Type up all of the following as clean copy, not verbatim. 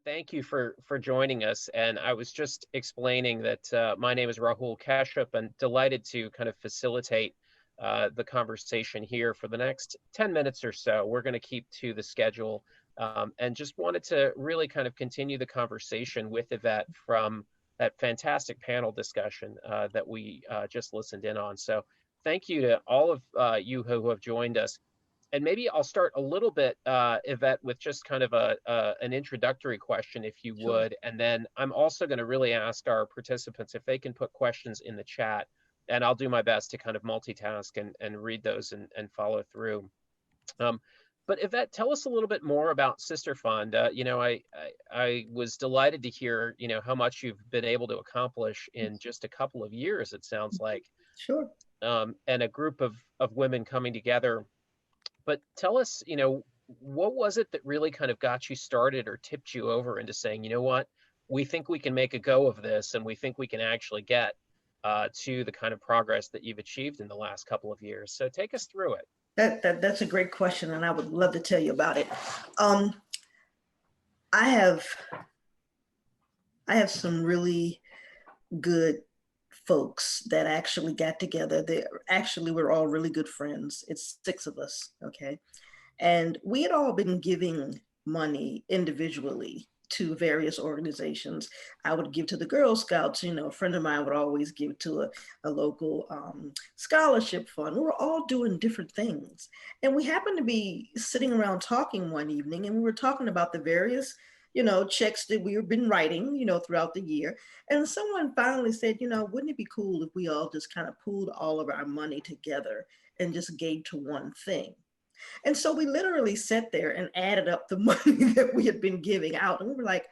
Thank you for joining us. And I was just explaining that my name is Rahul Kashyap and delighted to kind of facilitate the conversation here for the next 10 minutes or so. We're going to keep to the schedule and just wanted to really kind of continue the conversation with Yvette from that fantastic panel discussion that we just listened in on. So thank you to all of you who have joined us. And maybe I'll start a little bit, Yvette, with just kind of an introductory question, if you Sure. would. And then I'm also going to really ask our participants if they can put questions in the chat, and I'll do my best to kind of multitask and read those and follow through. Um, but Yvette, tell us a little bit more about Sister Fund. I was delighted to hear, how much you've been able to accomplish in just a couple of years, it sounds like, Sure. and a group of women coming together. But tell us, what was it that really kind of got you started or tipped you over into saying, you know what, we think we can make a go of this and we think we can actually get to the kind of progress that you've achieved in the last couple of years. So take us through it. That's a great question, and I would love to tell you about it. Um, I have I have some really good folks that actually got together. They actually we're all really good friends. It's six of us, okay, and we had all been giving money individually to various organizations. I would give to the Girl Scouts. A friend of mine would always give to a local scholarship fund. We were all doing different things. And we happened to be sitting around talking one evening, and we were talking about the various checks that we have been writing, throughout the year. And someone finally said, wouldn't it be cool if we all just kind of pooled all of our money together and just gave to one thing? And so we literally sat there and added up the money that we had been giving out. And we were like,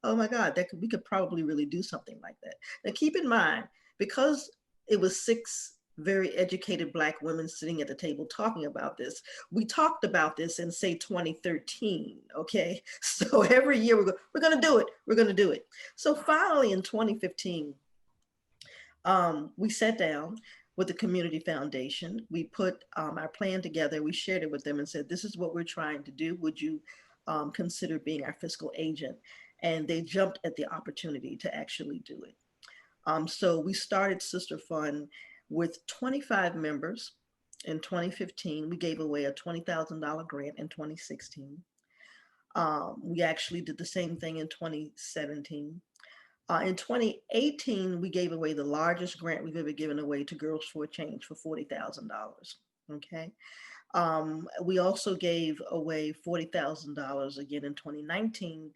oh my God, we could probably really do something like that. Now, keep in mind, because it was six very educated Black women sitting at the table talking about this, we talked about this in, say, 2013. Okay. So every year we're going to do it. We're going to do it. So finally in 2015, we sat down with the community foundation. We put our plan together. We shared it with them and said, this is what we're trying to do. Would you consider being our fiscal agent? And they jumped at the opportunity to actually do it. So we started Sister Fund with 25 members in 2015. We gave away a $20,000 grant in 2016. We actually did the same thing in 2017. In 2018, we gave away the largest grant we've ever given away to Girls for a Change for $40,000. Okay. We also gave away $40,000 again in 2019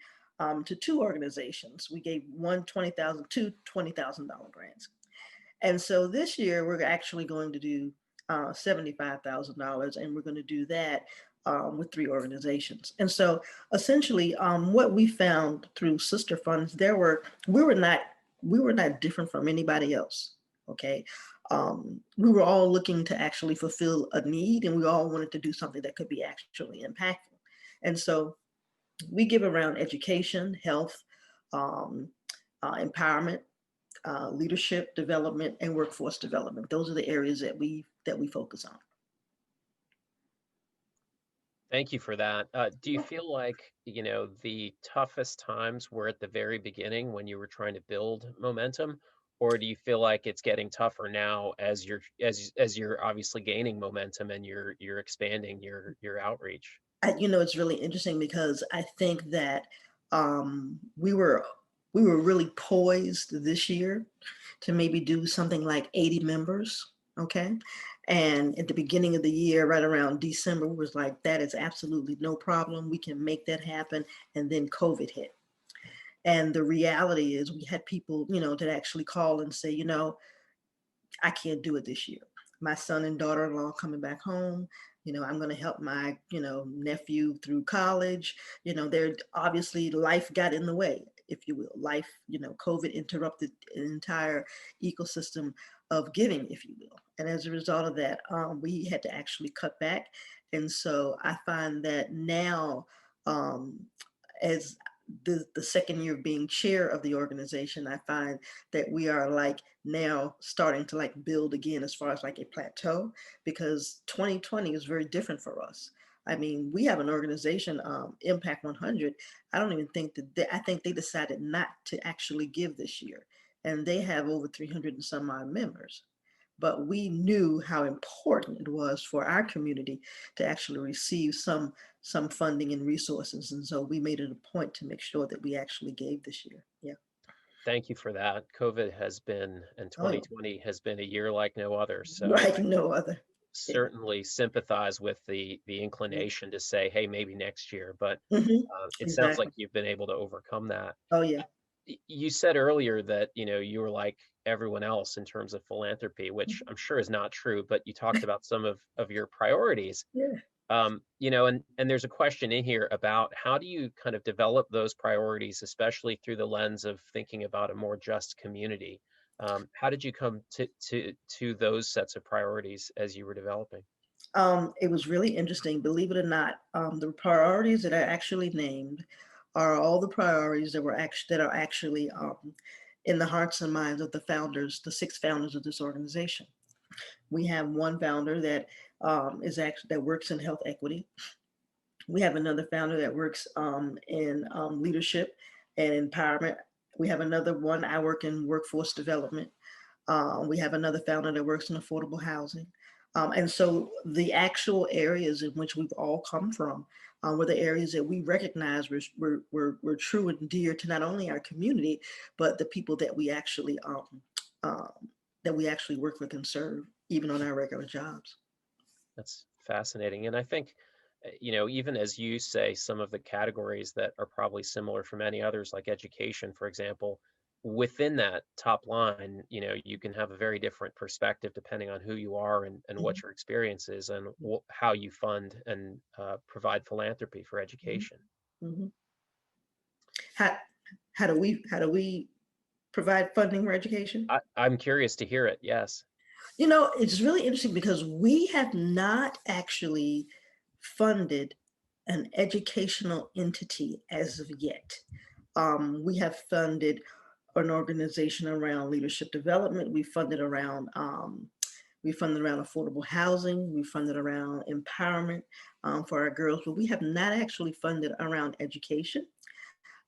to two organizations. We gave one 20,000, two $20,000 grants. And so this year we're actually going to do $75,000, and we're going to do that with three organizations. And so essentially, what we found through sister funds, we were not different from anybody else. Okay. We were all looking to actually fulfill a need, and we all wanted to do something that could be actually impactful. And so we give around education, health, um, empowerment, leadership development, and workforce development. Those are the areas that we focus on. Thank you for that. Do you feel like, the toughest times were at the very beginning when you were trying to build momentum, or do you feel like it's getting tougher now as you're obviously gaining momentum and you're expanding your outreach? It's really interesting because I think that we were really poised this year to maybe do something like 80 members. Okay. And at the beginning of the year, right around December, we was like, that is absolutely no problem. We can make that happen. And then COVID hit. And the reality is we had people, that actually call and say, I can't do it this year. My son and daughter-in-law coming back home. I'm going to help my, nephew through college. They're obviously life got in the way, if you will. Life, COVID interrupted an entire ecosystem of giving, if you will. And as a result of that, we had to actually cut back. And so I find that now, um, as the second year of being chair of the organization, I find that we are like now starting to like build again as far as like a plateau, because 2020 is very different for us. I mean, we have an organization, Impact 100. I don't even think that I think they decided not to actually give this year, and they have over 300 and some odd members. But we knew how important it was for our community to actually receive some funding and resources, and so we made it a point to make sure that we actually gave this year. Yeah. Thank you for that. COVID has been, and Oh, yeah. 2020 has been a year like no other. So Like no other. Yeah. certainly sympathize with the inclination to say, hey, maybe next year. But Hmm. it sounds like Exactly. you've been able to overcome that. Oh, yeah. You said earlier that you were like everyone else in terms of philanthropy, which Mhm. I'm sure is not true. But you talked about some of your priorities. Yeah. And there's a question in here about how do you kind of develop those priorities, especially through the lens of thinking about a more just community. How did you come to those sets of priorities as you were developing? It was really interesting. Believe it or not, the priorities that I actually named are all the priorities that are actually in the hearts and minds of the founders, the 6 founders of this organization. We have one founder that is actually that works in health equity. We have another founder that works in leadership and empowerment. We have another one. I work in workforce development. We have another founder that works in affordable housing. And so the actual areas in which we've all come from were the areas that we recognize were true and dear to not only our community, but the people um, that we actually work with and serve, even on our regular jobs. That's fascinating. And I think, even as you say, some of the categories that are probably similar for many others, like education, for example, within that top line, you can have a very different perspective depending on who you are and Mhm, what your experience is and how you fund and provide philanthropy for mhm, education. mhm. How, how do we provide funding for education? I'm curious to hear it. Yes. It's really interesting because we have not actually funded an educational entity as of yet. We have funded an organization around leadership development. We funded around affordable housing. We funded around empowerment for our girls, but we have not actually funded around education.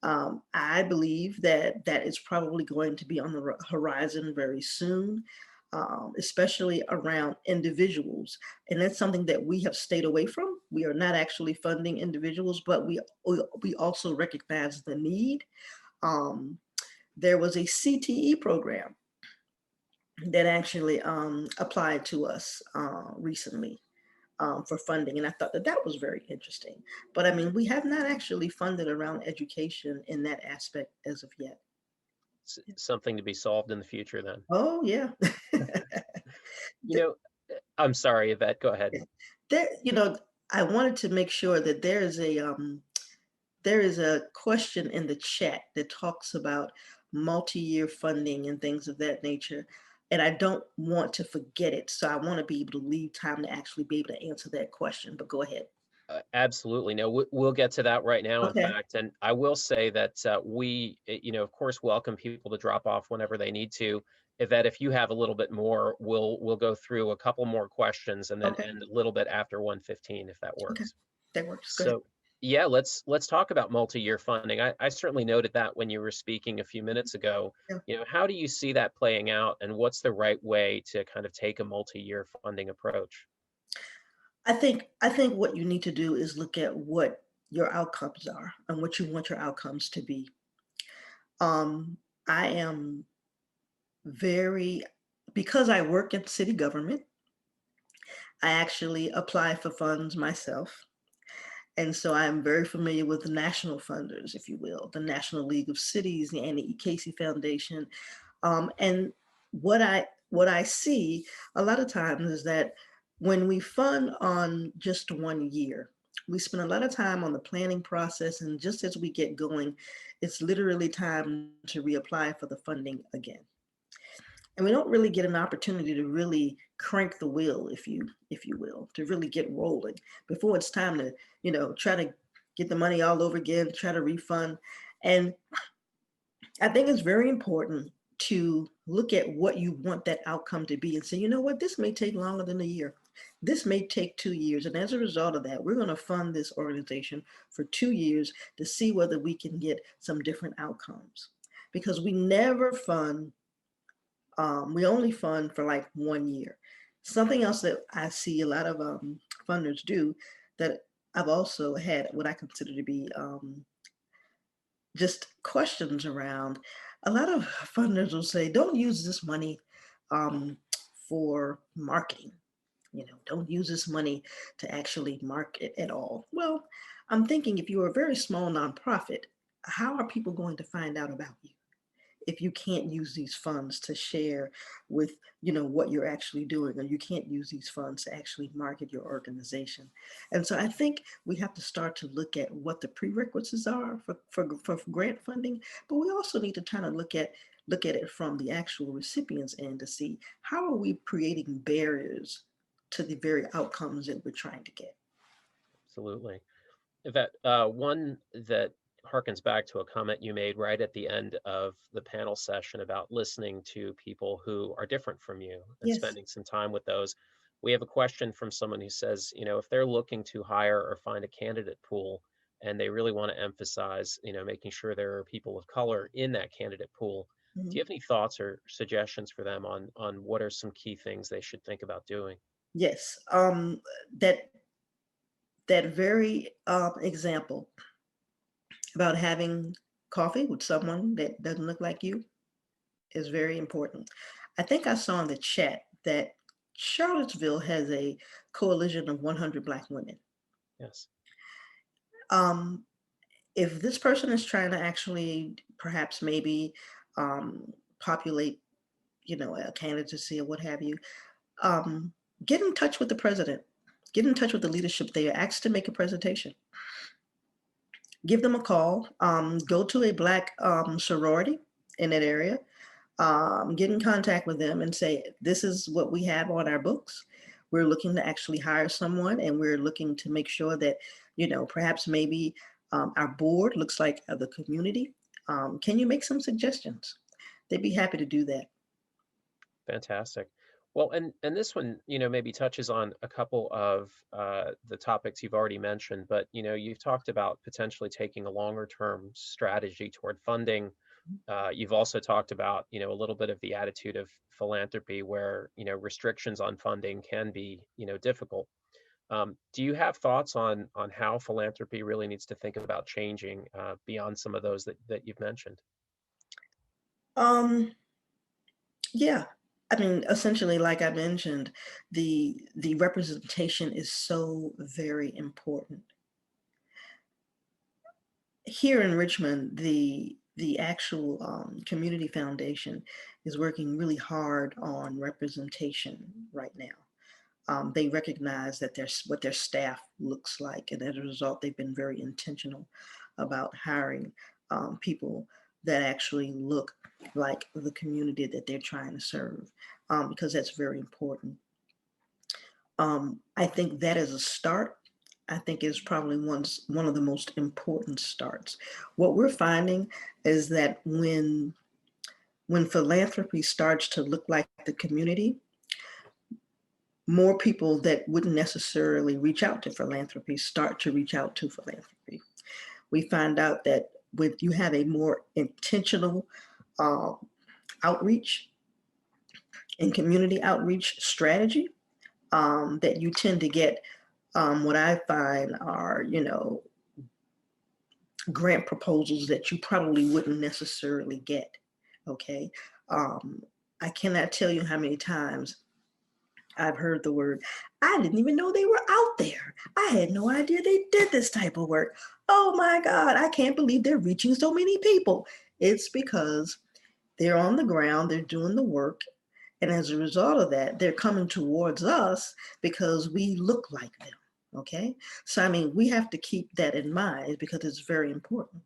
I believe that that is probably going to be on the horizon very soon, especially around individuals. And that's something that we have stayed away from. We are not actually funding individuals, but we also recognize the need. Um, there was a CTE program that actually applied to us recently for funding. And I thought that that was very interesting. But I mean, we have not actually funded around education in that aspect as of yet. Something to be solved in the future then. Oh, yeah. You know, I'm sorry, Yvette, go ahead. there, you know, I wanted to make sure that there is a question in the chat that talks about multi-year funding and things of that nature. And I don't want to forget it. So I want to be able to leave time to actually be able to answer that question. But go ahead. Absolutely. No, we'll get to that right now, in Okay. fact. And I will say that of course, welcome people to drop off whenever they need to. Yvette, if you have a little bit more, we'll go through a couple more questions and then Okay. end a little bit after 1:15, if that Okay. works. That works. Go ahead. So, yeah, let's talk about multi-year funding. I certainly noted that when you were speaking a few minutes ago. Yeah. How do you see that playing out, and what's the right way to kind of take a multi-year funding approach? I think what you need to do is look at what your outcomes are and what you want your outcomes to be. Um, I am very because I work in city government, I actually apply for funds myself. And so I'm very familiar with the national funders, if you will, the National League of Cities, the Annie E. Casey Foundation. And what I see a lot of times is that when we fund on just one year, we spend a lot of time on the planning process, and just as we get going, it's literally time to reapply for the funding again. And we don't really get an opportunity to really crank the wheel, if you will, to really get rolling before it's time to, try to get the money all over again, try to refund. And I think it's very important to look at what you want that outcome to be and say, you know what, this may take longer than a year. This may take 2 years. And as a result of that, we're going to fund this organization for 2 years to see whether we can get some different outcomes. Because we never fund, we only fund for like 1 year. Something else that I see a lot of funders do that I've also had what I consider to be just questions around. A lot of funders will say, don't use this money um, for marketing. Don't use this money to actually market at all. Well, I'm thinking if you're a very small nonprofit, how are people going to find out about you if you can't use these funds to share with, what you're actually doing, or you can't use these funds to actually market your organization? And so I think we have to start to look at what the prerequisites are for grant funding, but we also need to kind of look at it from the actual recipient's end to see how are we creating barriers to the very outcomes that we're trying to get. Absolutely. Yvette, one that harkens back to a comment you made right at the end of the panel session about listening to people who are different from you and Yes. spending some time with those. We have a question from someone who says, if they're looking to hire or find a candidate pool and they really want to emphasize, making sure there are people of color in that candidate pool, do Mhm. you have any thoughts or suggestions for them on what are some key things they should think about doing? Yes. That that very example about having coffee with someone that doesn't look like you is very important. I think I saw in the chat that Charlottesville has a coalition of 100 Black women. Yes. Um, if this person is trying to actually perhaps maybe populate, a candidacy or what have you, um, get in touch with the president, get in touch with the leadership there, ask to make a presentation. Give them a call, go to a Black sorority in that area, get in contact with them and say, this is what we have on our books. We're looking to actually hire someone, and we're looking to make sure that, perhaps maybe our board looks like the community. Can you make some suggestions? They'd be happy to do that. Fantastic. Well, and this one, maybe touches on a couple of the topics you've already mentioned, but you've talked about potentially taking a longer term strategy toward funding. You've also talked about, a little bit of the attitude of philanthropy where, restrictions on funding can be, difficult. Do you have thoughts on how philanthropy really needs to think about changing beyond some of those that you've mentioned? Um, yeah. I mean, essentially, like I mentioned, the representation is so very important. Here in Richmond, the actual community foundation is working really hard on representation right now. They recognize that there's what their staff looks like, and as a result, they've been very intentional about hiring people that actually look like the community that they're trying to serve, because that's very important. I think that is a start. I think is probably one of the most important starts. What we're finding is that when philanthropy starts to look like the community, more people that wouldn't necessarily reach out to philanthropy start to reach out to philanthropy. We find out that when you have a more intentional uh, outreach and community outreach strategy, that you tend to get what I find are, grant proposals that you probably wouldn't necessarily get. Okay. Um, I cannot tell you how many times I've heard the word, I didn't even know they were out there. I had no idea they did this type of work. Oh my God, I can't believe they're reaching so many people. It's because they're on the ground, they're doing the work. And as a result of that, they're coming towards us because we look like them. Okay. So, I mean, we have to keep that in mind because it's very important.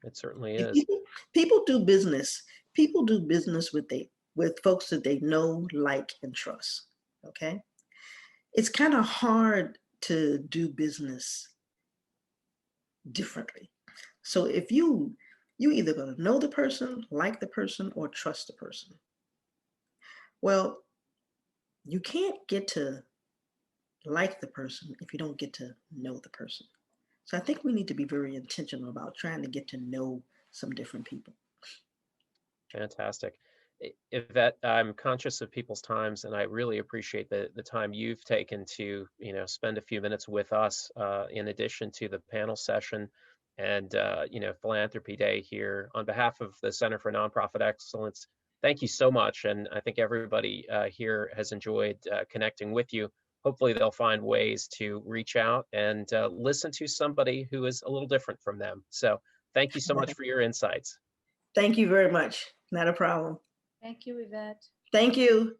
It certainly If is. people do business, people do business with folks that they know, like, and trust. Okay. It's kind of hard to do business differently. So if you either going to know the person, like the person, or trust the person. Well, you can't get to like the person if you don't get to know the person. So I think we need to be very intentional about trying to get to know some different people. Fantastic. Yvette, I'm conscious of people's times, and I really appreciate the time you've taken to, spend a few minutes with us, in addition to the panel session and, Philanthropy Day here. On behalf of the Center for Nonprofit Excellence, thank you so much. And I think everybody here has enjoyed connecting with you. Hopefully they'll find ways to reach out and listen to somebody who is a little different from them. So thank you so much for your insights. Thank you very much. Not a problem. Thank you, Evette. Thank you.